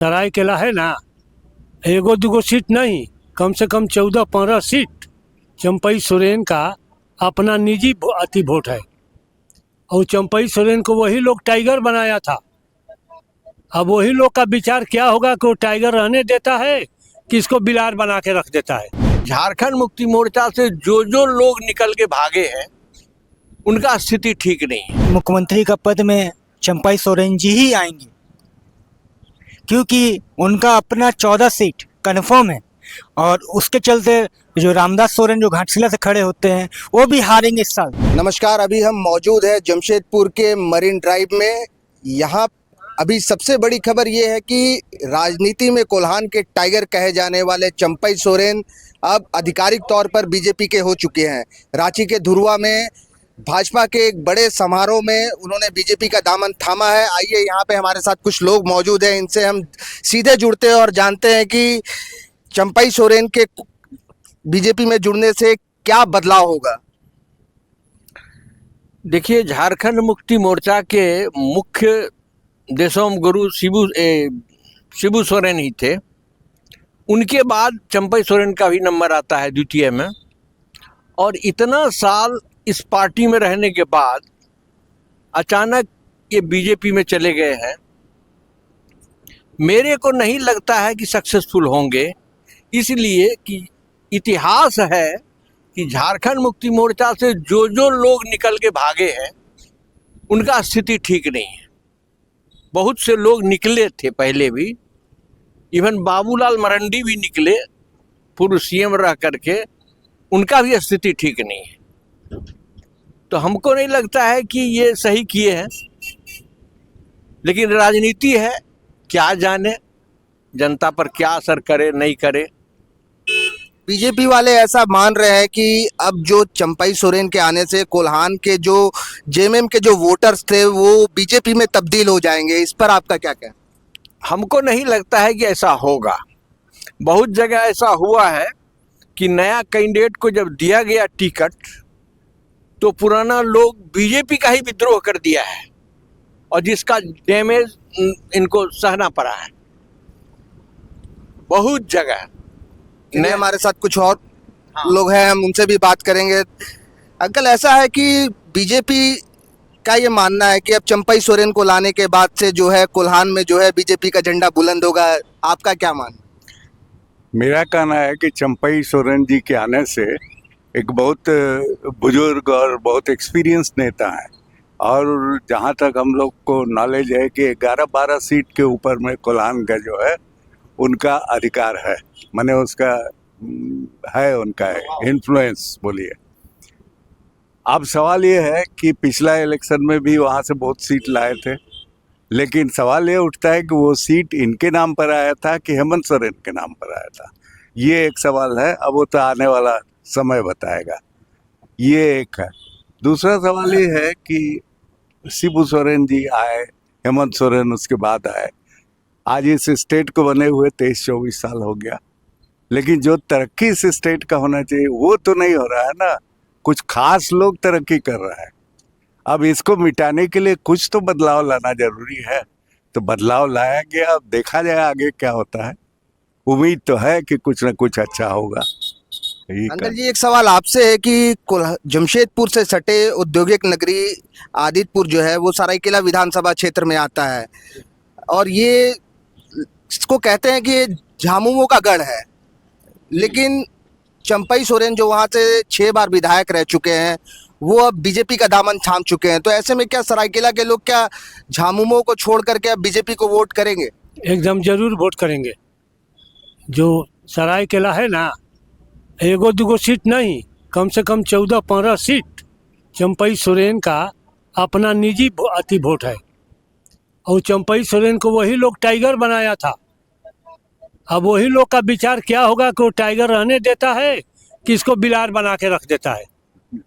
सरायकेला है ना, एगो दूगो सीट नहीं, कम से कम 14-15 सीट चंपई सोरेन का अपना निजी वोट है। और चंपई सोरेन को वही लोग टाइगर बनाया था। अब वही लोग का विचार क्या होगा कि वो टाइगर रहने देता है कि इसको बिलार बना के रख देता है। झारखंड मुक्ति मोर्चा से जो लोग निकल के भागे हैं उनका स्थिति ठीक नहीं है। मुख्यमंत्री का पद में चंपई सोरेन जी ही आएंगे, क्योंकि उनका अपना 14 सीट कन्फर्म है। और उसके चलते जो रामदास सोरेन जो घाटशिला से खड़े होते हैं वो भी हारेंगे इस साल। नमस्कार, अभी हम मौजूद है जमशेदपुर के मरीन ड्राइव में। यहाँ अभी सबसे बड़ी खबर ये है कि राजनीति में कोल्हान के टाइगर कहे जाने वाले चंपई सोरेन अब आधिकारिक तौर पर बीजेपी के हो चुके हैं। रांची के धुरवा में भाजपा के एक बड़े समारोह में उन्होंने बीजेपी का दामन थामा है। आइए, यहाँ पे हमारे साथ कुछ लोग मौजूद हैं, इनसे हम सीधे जुड़ते हैं और जानते हैं कि चंपई सोरेन के बीजेपी में जुड़ने से क्या बदलाव होगा। देखिए, झारखंड मुक्ति मोर्चा के मुख्य देशोम गुरु शिबू सोरेन ही थे। उनके बाद चंपई सोरेन का भी नंबर आता है द्वितीय में। और इतना साल इस पार्टी में रहने के बाद अचानक ये बीजेपी में चले गए हैं। मेरे को नहीं लगता है कि सक्सेसफुल होंगे, इसलिए कि इतिहास है कि झारखंड मुक्ति मोर्चा से जो लोग निकल के भागे हैं उनका स्थिति ठीक नहीं है। बहुत से लोग निकले थे पहले भी, इवन बाबूलाल मरंडी भी निकले पूर्व सीएम रह करके, उनका भी स्थिति ठीक नहीं है। तो हमको नहीं लगता है कि ये सही किए हैं, लेकिन राजनीति है, क्या जाने जनता पर क्या असर करे नहीं करे। बीजेपी वाले ऐसा मान रहे हैं कि अब जो चंपई सोरेन के आने से कोल्हान के जो जेएमएम के जो वोटर्स थे वो बीजेपी में तब्दील हो जाएंगे। इस पर आपका क्या कहना? हमको नहीं लगता है कि ऐसा होगा। बहुत जगह ऐसा हुआ है कि नया कैंडिडेट को जब दिया गया टिकट तो पुराना लोग बीजेपी का ही विद्रोह कर दिया है और जिसका डैमेज इनको सहना पड़ा है बहुत जगह। हमारे साथ कुछ और लोग हैं, हम उनसे भी बात करेंगे। अंकल, ऐसा है कि बीजेपी का ये मानना है कि अब चंपई सोरेन को लाने के बाद से जो है कोल्हान में जो है बीजेपी का झंडा बुलंद होगा। आपका क्या मानना? मेरा कहना है कि चंपई सोरेन जी के आने से एक बहुत बुजुर्ग और बहुत एक्सपीरियंस नेता है। और जहाँ तक हम लोग को नॉलेज है कि 11-12 सीट के ऊपर में कोल्हान का जो है उनका अधिकार है, माने उसका है, उनका है इन्फ्लुएंस बोलिए। अब सवाल ये है कि पिछला इलेक्शन में भी वहाँ से बहुत सीट लाए थे, लेकिन सवाल ये उठता है कि वो सीट इनके नाम पर आया था कि हेमंत सोरेन के नाम पर आया था। ये एक सवाल है, अब वो तो आने वाला समय बताएगा। ये एक है। दूसरा सवाल ये है कि शिबू सोरेन जी आए, हेमंत सोरेन उसके बाद आए। आज इस स्टेट को बने हुए 23-24 साल हो गया, लेकिन जो तरक्की इस स्टेट का होना चाहिए वो तो नहीं हो रहा है ना। कुछ खास लोग तरक्की कर रहा है। अब इसको मिटाने के लिए कुछ तो बदलाव लाना जरूरी है, तो बदलाव लाया गया। अब देखा जाए आगे क्या होता है। उम्मीद तो है कि कुछ न कुछ अच्छा होगा। अंकल जी, एक सवाल आपसे है कि जमशेदपुर से सटे औद्योगिक नगरी आदितपुर जो है वो सरायकेला विधानसभा क्षेत्र में आता है और ये इसको कहते हैं कि ये झामुमो का गढ़ है। लेकिन चंपई सोरेन जो वहाँ से 6 बार विधायक रह चुके हैं वो अब बीजेपी का दामन थाम चुके हैं। तो ऐसे में क्या सरायकेला के लोग क्या झामुमो को छोड़ करके अब बीजेपी को वोट करेंगे? एकदम जरूर वोट करेंगे। जो सरायकेला है ना, एगो दूगो सीट नहीं, कम से कम 14-15 सीट चंपई सोरेन का अपना निजी वोट है। और चंपई सोरेन को वही लोग टाइगर बनाया था। अब वही लोग का विचार क्या होगा कि वो टाइगर रहने देता है कि इसको बिलार बना के रख देता है।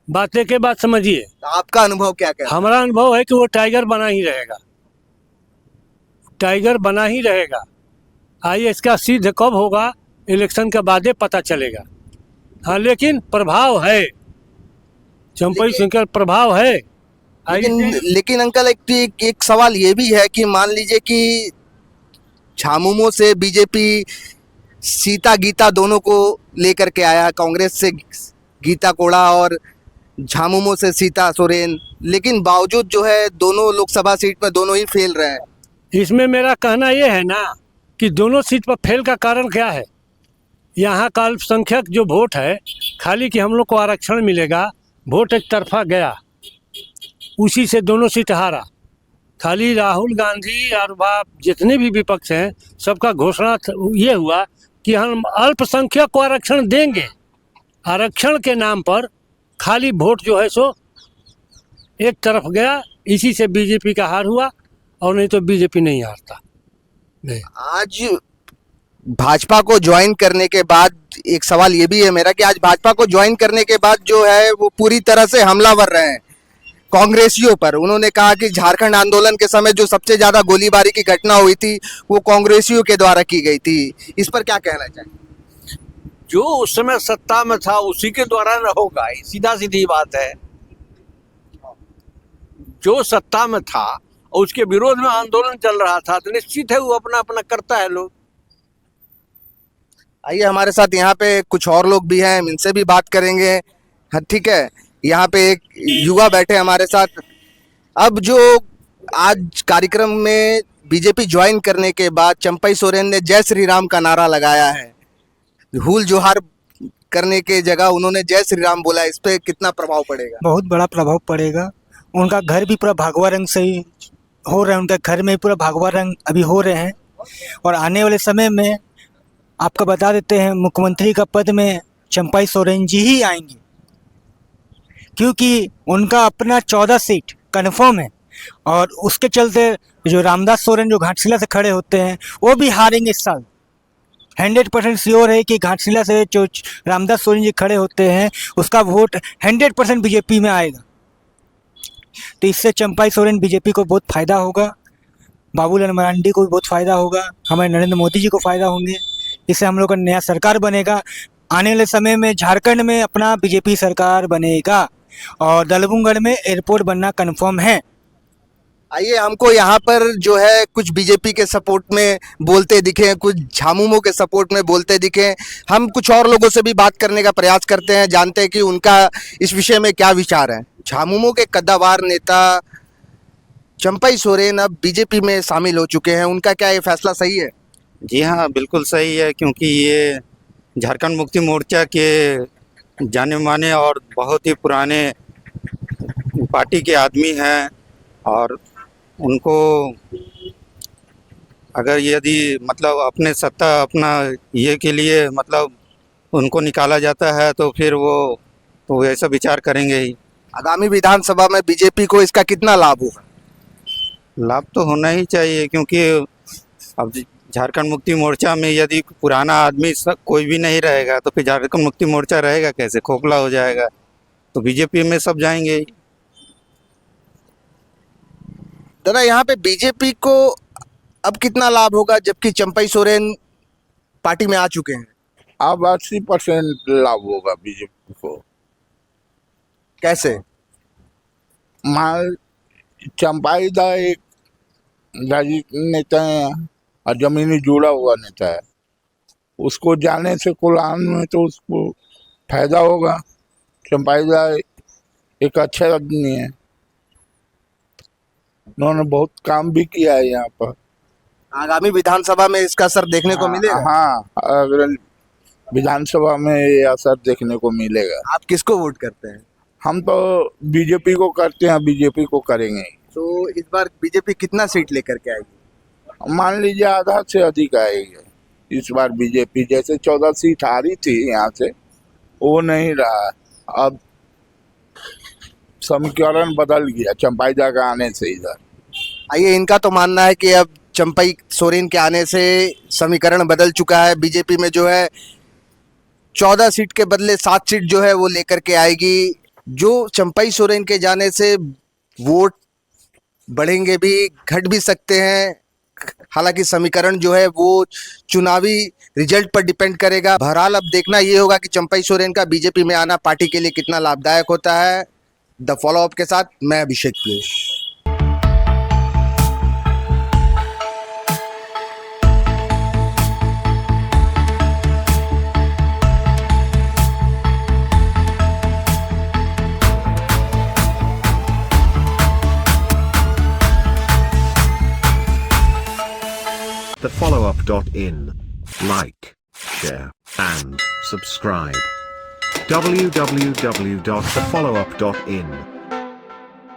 बातें के बात समझिए। तो आपका अनुभव क्या है? हमारा अनुभव है कि वो टाइगर बना ही रहेगा, टाइगर बना ही रहेगा। आइए, इसका सिद्ध कब होगा, इलेक्शन के बाद पता चलेगा। हाँ, लेकिन प्रभाव है, चंपई सिंह का प्रभाव है। लेकिन अंकल, एक सवाल ये भी है कि मान लीजिए कि झामुमो से बीजेपी सीता गीता दोनों को लेकर के आया, कांग्रेस से गीता कोड़ा और झामुमो से सीता सोरेन, लेकिन बावजूद जो है दोनों लोकसभा सीट में दोनों ही फेल रहे हैं। इसमें मेरा कहना ये है ना कि दोनों सीट पर फेल का कारण क्या है। यहाँ का अल्पसंख्यक जो वोट है, खाली कि हम लोग को आरक्षण मिलेगा, वोट एक तरफा गया, उसी से दोनों सीट हारा। खाली राहुल गांधी और वह जितने भी विपक्ष हैं, सबका घोषणा ये हुआ कि हम अल्पसंख्यक को आरक्षण देंगे। आरक्षण के नाम पर खाली वोट जो है सो एक तरफ गया, इसी से बीजेपी का हार हुआ, और नहीं तो बीजेपी नहीं हारता। नहीं। आज भाजपा को ज्वाइन करने के बाद एक सवाल ये भी है मेरा कि आज भाजपा को ज्वाइन करने के बाद जो है वो पूरी तरह से हमलावर रहे हैं कांग्रेसियों पर। उन्होंने कहा कि झारखंड आंदोलन के समय जो सबसे ज्यादा गोलीबारी की घटना हुई थी वो कांग्रेसियों के द्वारा की गई थी। इस पर क्या कहना चाहिए? जो उस समय सत्ता में था उसी के द्वारा न होगा, सीधा सीधी बात है। जो सत्ता में था और उसके विरोध में आंदोलन चल रहा था तो निश्चित है वो अपना अपना करता है लोग। आइए, हमारे साथ यहाँ पे कुछ और लोग भी हैं, हम इनसे भी बात करेंगे। हाँ, ठीक है, यहाँ पे एक युवा बैठे हमारे साथ। अब जो आज कार्यक्रम में बीजेपी ज्वाइन करने के बाद चंपई सोरेन ने जय श्री राम का नारा लगाया है, हुल जोहार करने के जगह उन्होंने जय श्री राम बोला, इस पे कितना प्रभाव पड़ेगा? बहुत बड़ा प्रभाव पड़ेगा। उनका घर भी पूरा भगवा रंग से ही हो रहा है, उनके घर में पूरा भगवा रंग अभी हो रहे हैं। और आने वाले समय में आपको बता देते हैं, मुख्यमंत्री का पद में चंपई सोरेन जी ही आएंगे, क्योंकि उनका अपना 14 सीट कन्फर्म है। और उसके चलते जो रामदास सोरेन जो घाटशिला से खड़े होते हैं वो भी हारेंगे इस साल। 100% श्योर है कि घाटशिला से जो रामदास सोरेन जी खड़े होते हैं उसका वोट 100% बीजेपी में आएगा। तो इससे चंपई सोरेन बीजेपी को बहुत फायदा होगा, बाबूलाल मरांडी को भी बहुत फायदा होगा, हमारे नरेंद्र मोदी जी को फायदा होंगे। इससे हम लोग का नया सरकार बनेगा। आने वाले समय में झारखंड में अपना बीजेपी सरकार बनेगा और दलबुंगड़ में एयरपोर्ट बनना कंफर्म है। आइए, हमको यहाँ पर जो है कुछ बीजेपी के सपोर्ट में बोलते दिखे, कुछ झामुमो के सपोर्ट में बोलते दिखे। हम कुछ और लोगों से भी बात करने का प्रयास करते हैं, जानते हैं कि उनका इस विषय में क्या विचार है। झामुमो के कद्दावार नेता चंपई सोरेन अब बीजेपी में शामिल हो चुके हैं, उनका क्या ये फैसला सही है? जी हाँ, बिल्कुल सही है, क्योंकि ये झारखंड मुक्ति मोर्चा के जाने माने और बहुत ही पुराने पार्टी के आदमी हैं। और उनको अगर यदि मतलब अपने सत्ता अपना ये के लिए मतलब उनको निकाला जाता है तो फिर वो तो ऐसा विचार करेंगे ही। आगामी विधानसभा में बीजेपी को इसका कितना लाभ होगा? लाभ तो होना ही चाहिए, क्योंकि अब झारखंड मुक्ति मोर्चा में यदि पुराना आदमी कोई भी नहीं रहेगा तो फिर झारखंड मुक्ति मोर्चा रहेगा कैसे? खोखला हो जाएगा। तो बीजेपी में सब जाएंगे ही। दादा, यहाँ पे बीजेपी को अब कितना लाभ होगा जबकि चंपई सोरेन पार्टी में आ चुके हैं? अब 80% लाभ होगा बीजेपी को। कैसे? मान चंपाई दा एक राजनीतिक नेता है और जमीनी जुड़ा हुआ नेता है, उसको जाने से कोल्हान में तो उसको फायदा होगा। चंपाई दा एक अच्छा आदमी है, उन्होंने बहुत काम भी किया है यहाँ पर। आगामी विधानसभा में इसका असर देखने को मिलेगा? हाँ, अगर विधानसभा में ये असर देखने को मिलेगा। आप किसको वोट करते हैं? हम तो बीजेपी को करते हैं, बीजेपी को करेंगे। तो इस बार बीजेपी कितना सीट लेकर के आएगी? मान लीजिए आधा से अधिक आएगी इस बार बीजेपी। जैसे 14 सीट हारी थी यहाँ से, वो नहीं रहा। अब समीकरण बदल गया चंपाई दा का आने से इधर। आइए, इनका तो मानना है कि अब चंपई सोरेन के आने से समीकरण बदल चुका है। बीजेपी में जो है 14 सीट के बदले 7 सीट जो है वो लेकर के आएगी। जो चंपई सोरेन के जाने से वोट बढ़ेंगे भी, घट भी सकते हैं। हालांकि समीकरण जो है वो चुनावी रिजल्ट पर डिपेंड करेगा। बहरहाल अब देखना ये होगा कि चंपई सोरेन का बीजेपी में आना पार्टी के लिए कितना लाभदायक होता है। द फॉलोअप के साथ मैं अभिषेक place. thefollowup.in. Like, share, and subscribe. www.thefollowup.in